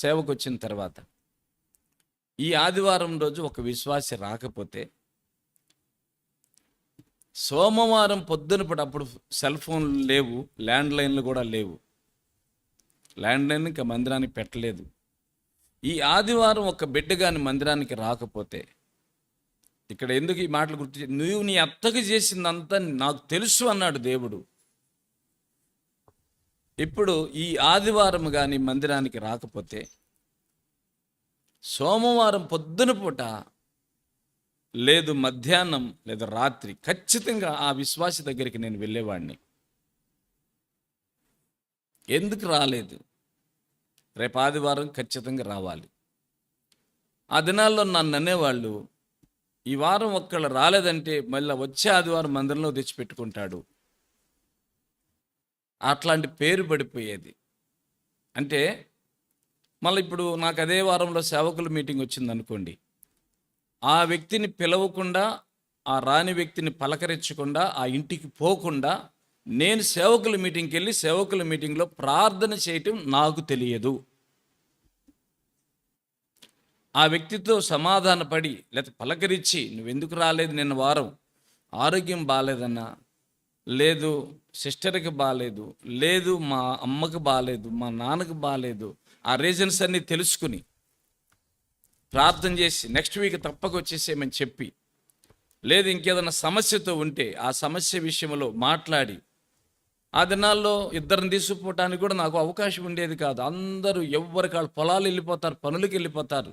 సేవకు వచ్చిన తర్వాత ఈ ఆదివారం రోజు ఒక విశ్వాసి రాకపోతే సోమవారం పొద్దునపడి, అప్పుడు సెల్ ఫోన్లు లేవు, ల్యాండ్ లైన్లు కూడా లేవు, ల్యాండ్ లైన్ ఇంకా మందిరానికి పెట్టలేదు. ఈ ఆదివారం ఒక బిడ్డ గాని మందిరానికి రాకపోతే, ఇక్కడ ఎందుకు ఈ మాటలు గుర్తు, నువ్వు నీ అత్తకు చేసిందంతా నాకు తెలుసు అన్నాడు దేవుడు. ఇప్పుడు ఈ ఆదివారం కానీ మందిరానికి రాకపోతే సోమవారం పొద్దున పూట లేదు మధ్యాహ్నం లేదా రాత్రి ఖచ్చితంగా ఆ విశ్వాసి దగ్గరికి నేను వెళ్ళేవాడిని. ఎందుకు రాలేదు? రేపు ఆదివారం ఖచ్చితంగా రావాలి. ఆ దినాల్లో నన్ను అనేవాళ్ళు, ఈ వారం ఒక్కళ్ళు రాలేదంటే మళ్ళీ వచ్చే ఆదివారం మందిరంలో తెచ్చిపెట్టుకుంటాడు. అట్లాంటి పేరు పడిపోయేది. అంటే మళ్ళీ ఇప్పుడు నాకు అదే వారంలో సేవకుల మీటింగ్ వచ్చింది అనుకోండి, ఆ వ్యక్తిని పిలవకుండా, ఆ రాని వ్యక్తిని పలకరించకుండా, ఆ ఇంటికి పోకుండా నేను సేవకుల మీటింగ్కి వెళ్ళి సేవకుల మీటింగ్లో ప్రార్థన చేయటం నాకు తెలియదు. ఆ వ్యక్తితో సమాధానపడి లేకపోతే పలకరించి, నువ్వెందుకు రాలేదు నిన్న వారం, ఆరోగ్యం బాగాలేదన్నా, లేదు సిస్టర్కి బాగాలేదు, లేదు మా అమ్మకి బాగాలేదు, మా నాన్నకి బాగాలేదు, ఆ రీజన్స్ అన్నీ తెలుసుకుని ప్రార్థన చేసి నెక్స్ట్ వీక్ తప్పక వచ్చేసేయమని చెప్పి, లేదు ఇంకేదైనా సమస్యతో ఉంటే ఆ సమస్య విషయంలో మాట్లాడి, ఆ దినాల్లో ఇద్దరిని తీసుకుపోవటానికి కూడా నాకు అవకాశం ఉండేది కాదు. అందరూ ఎవరికి వాళ్ళు పొలాలు వెళ్ళిపోతారు, పనులకు వెళ్ళిపోతారు.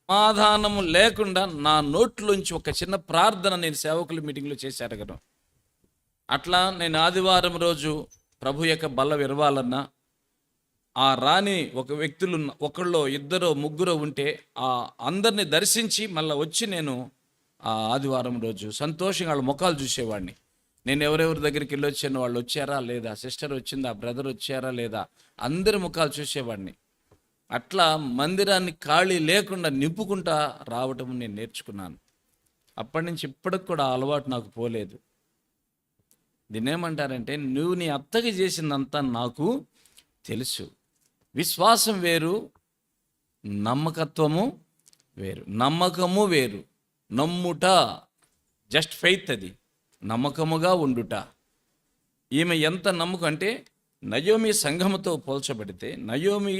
సమాధానము లేకుండా నా నోట్లోంచి ఒక చిన్న ప్రార్థన నేను సేవకుల మీటింగ్లో చేసి అడగను. అట్లా నేను ఆదివారం రోజు ప్రభు యొక్క బల్ల విరవాలన్నా, ఆ రాని ఒక వ్యక్తులు ఒకళ్ళో ఇద్దరో ముగ్గురో ఉంటే ఆ అందరిని దర్శించి మళ్ళీ వచ్చి నేను ఆ ఆదివారం రోజు సంతోషంగా వాళ్ళ ముఖాలు చూసేవాడిని. నేను ఎవరెవరి దగ్గరికి వెళ్ళి వచ్చాను, వాళ్ళు వచ్చారా లేదా, సిస్టర్ వచ్చిందా, బ్రదర్ వచ్చారా లేదా, అందరి ముఖాలు చూసేవాడిని. అట్లా మందిరాన్ని ఖాళీ లేకుండా నింపుకుంటా రావటం నేను నేర్చుకున్నాను. అప్పటి నుంచి ఇప్పటికి కూడా ఆ అలవాటు నాకు పోలేదు. దీన్నేమంటారంటే, నువ్వు నీ అత్తకి చేసిందంతా నాకు తెలుసు. విశ్వాసం వేరు, నమ్మకత్వము వేరు. నమ్మకము వేరు, నమ్ముట జస్ట్ ఫెయిత్, అది నమ్మకముగా ఉండుట. ఈమె ఎంత నమ్మకం అంటే, నయోమి సంఘముతో పోల్చబడితే నయోమి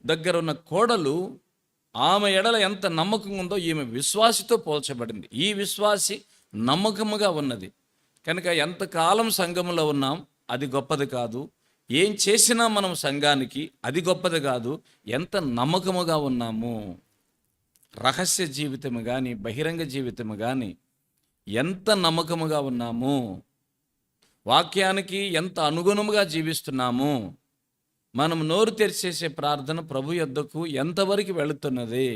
దగ్గర ఉన్న కోడలు ఆమె ఎడల ఎంత నమ్మకం ఉందో ఈమె విశ్వాసితో పోల్చబడింది. ఈ విశ్వాసి నమ్మకముగా ఉన్నది కనుక ఎంతకాలం సంఘములో ఉన్నాం అది గొప్పది కాదు, ఏం చేసినా మనం సంఘానికి అది గొప్పది కాదు, ఎంత నమ్మకముగా ఉన్నాము. రహస్య జీవితము కానీ బహిరంగ జీవితము కానీ ఎంత నమ్మకముగా ఉన్నాము, వాక్యానికి ఎంత అనుగుణముగా జీవిస్తున్నాము, మనం నోరు తెరిచేసే ప్రార్థన ప్రభు యొద్దకు ఎంతవరకు వెళుతున్నది.